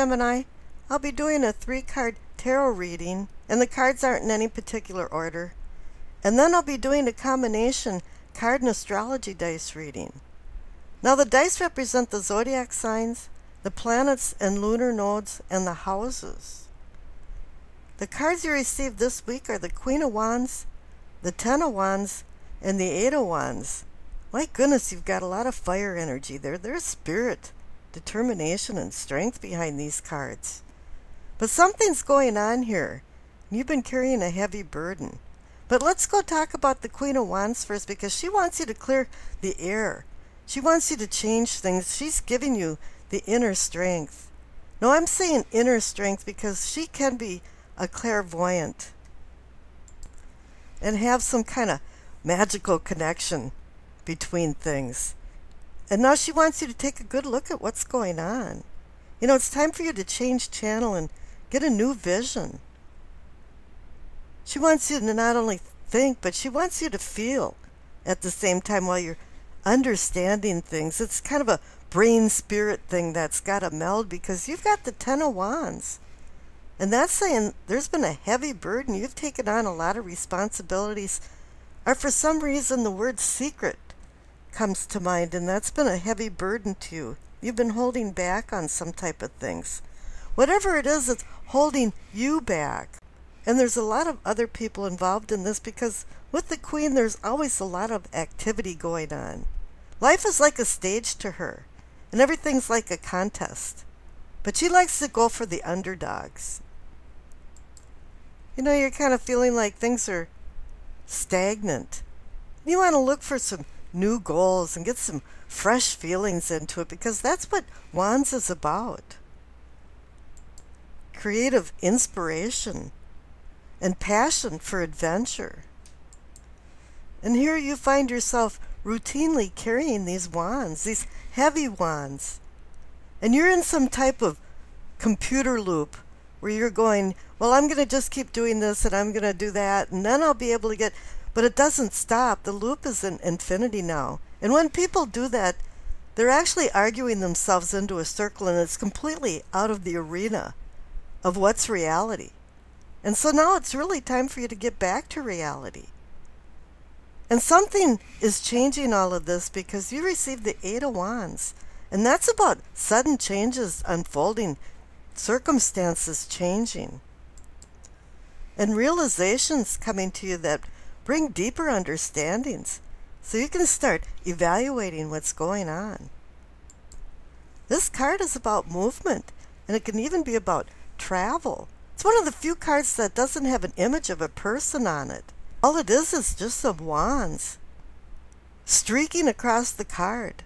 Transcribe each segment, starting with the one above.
Gemini, I'll be doing a 3-card tarot reading, and the cards aren't in any particular order. And then I'll be doing a combination card and astrology dice reading. Now the dice represent the zodiac signs, the planets and lunar nodes, and the houses. The cards you received this week are the Queen of Wands, the Ten of Wands, and the Eight of Wands. My goodness, you've got a lot of fire energy there. There's spirit, determination, and strength behind these cards. But something's going on here. You've been carrying a heavy burden. But let's go talk about the Queen of Wands first, because she wants you to clear the air. She wants you to change things. She's giving you the inner strength. No, I'm saying inner strength because she can be a clairvoyant and have some kind of magical connection between things. And now she wants you to take a good look at what's going on. You know, it's time for you to change channel and get a new vision. She wants you to not only think, but she wants you to feel at the same time while you're understanding things. It's kind of a brain-spirit thing that's got to meld, because you've got the Ten of Wands. And that's saying there's been a heavy burden. You've taken on a lot of responsibilities. Or for some reason the word secret comes to mind, and that's been a heavy burden to you. You've been holding back on some type of things. Whatever it is, it's holding you back. And there's a lot of other people involved in this, because with the Queen there's always a lot of activity going on. Life is like a stage to her, and everything's like a contest. But she likes to go for the underdogs. You know, you're kind of feeling like things are stagnant. You want to look for some new goals and get some fresh feelings into it, because that's what Wands is about. Creative inspiration and passion for adventure. And here you find yourself routinely carrying these wands, these heavy wands. And you're in some type of computer loop where you're going, well, I'm going to just keep doing this and I'm going to do that, and then I'll be able to get... But it doesn't stop. The loop is in infinity now. And when people do that, they're actually arguing themselves into a circle, and it's completely out of the arena of what's reality. And so now it's really time for you to get back to reality. And something is changing all of this, because you received the Eight of Wands. And that's about sudden changes unfolding, circumstances changing, and realizations coming to you that bring deeper understandings, so you can start evaluating what's going on. This card is about movement, and it can even be about travel. It's one of the few cards that doesn't have an image of a person on it. All it is just some wands streaking across the card.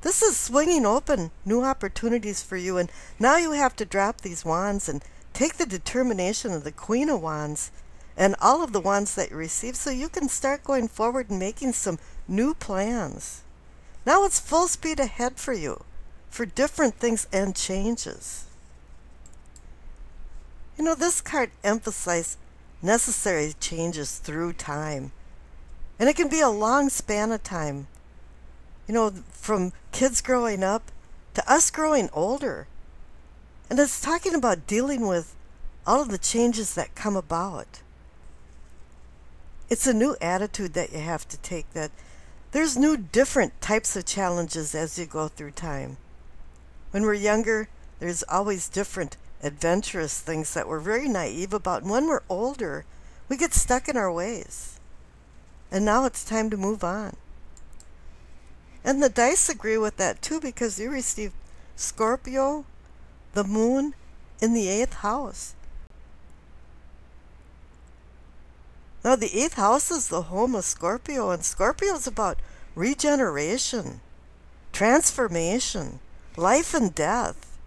This is swinging open new opportunities for you, and now you have to drop these wands and take the determination of the Queen of Wands and all of the wands that you receive, so you can start going forward and making some new plans. Now it's full speed ahead for you, for different things and changes. You know, this card emphasizes necessary changes through time. And it can be a long span of time. You know, from kids growing up to us growing older. And it's talking about dealing with all of the changes that come about. It's a new attitude that you have to take, that there's new different types of challenges as you go through time. When we're younger, there's always different adventurous things that we're very naive about. And when we're older, we get stuck in our ways. And now it's time to move on. And the dice agree with that too, because you received Scorpio, the moon, in the 8th house. Now the 8th house is the home of Scorpio, and Scorpio is about regeneration, transformation, life and death.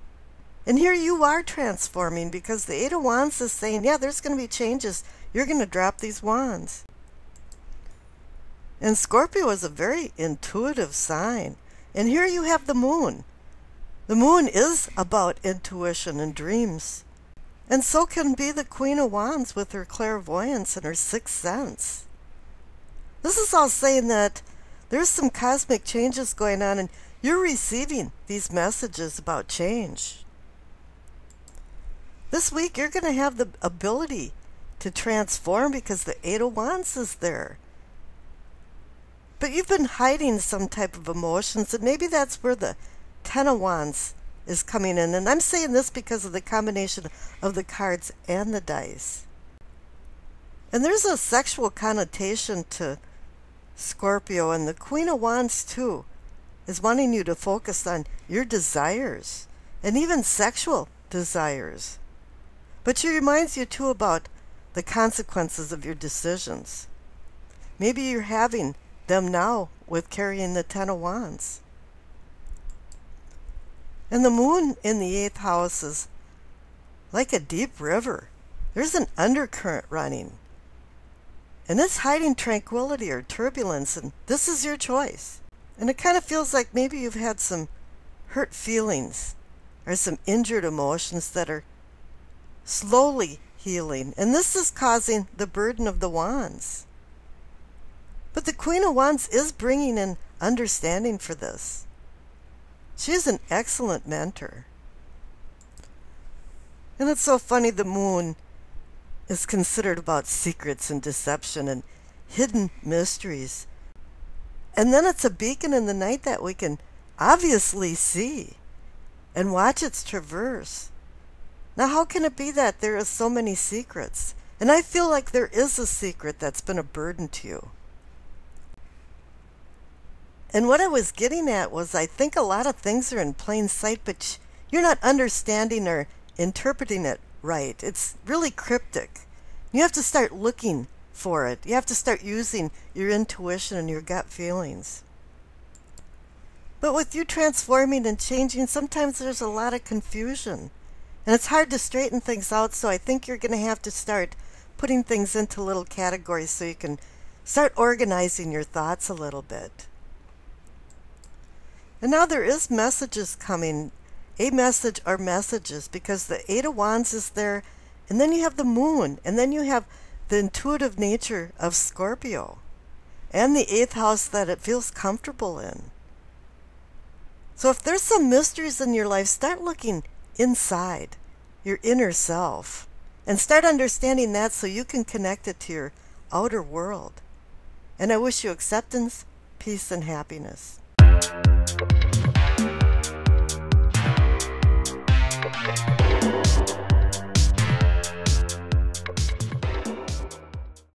And here you are transforming, because the Eight of Wands is saying, yeah, there's going to be changes. You're going to drop these wands. And Scorpio is a very intuitive sign. And here you have the moon. The moon is about intuition and dreams. And so can be the Queen of Wands with her clairvoyance and her sixth sense. This is all saying that there's some cosmic changes going on, and You're receiving these messages about change. This week you're going to have the ability to transform because the Eight of Wands is there. But you've been hiding some type of emotions, and maybe that's where the Ten of Wands is coming in. And I'm saying this because of the combination of the cards and the dice. And there's a sexual connotation to Scorpio, and the Queen of Wands too is wanting you to focus on your desires, and even sexual desires. But she reminds you too about the consequences of your decisions. Maybe you're having them now with carrying the Ten of Wands. And the moon in the 8th house is like a deep river. There's an undercurrent running. And it's hiding tranquility or turbulence, and this is your choice. And it kind of feels like maybe you've had some hurt feelings or some injured emotions that are slowly healing. And this is causing the burden of the wands. But the Queen of Wands is bringing in understanding for this. She's an excellent mentor. And it's so funny, the moon is considered about secrets and deception and hidden mysteries. And then it's a beacon in the night that we can obviously see and watch its traverse. Now, how can it be that there are so many secrets? And I feel like there is a secret that's been a burden to you. And what I was getting at was, I think a lot of things are in plain sight, but you're not understanding or interpreting it right. It's really cryptic. You have to start looking for it. You have to start using your intuition and your gut feelings. But with you transforming and changing, sometimes there's a lot of confusion. And it's hard to straighten things out, so I think you're going to have to start putting things into little categories so you can start organizing your thoughts a little bit. And now there is messages coming, a message or messages, because the Eight of Wands is there, and then you have the moon, and then you have the intuitive nature of Scorpio, and the 8th house that it feels comfortable in. So if there's some mysteries in your life, start looking inside your inner self, and start understanding that so you can connect it to your outer world. And I wish you acceptance, peace, and happiness.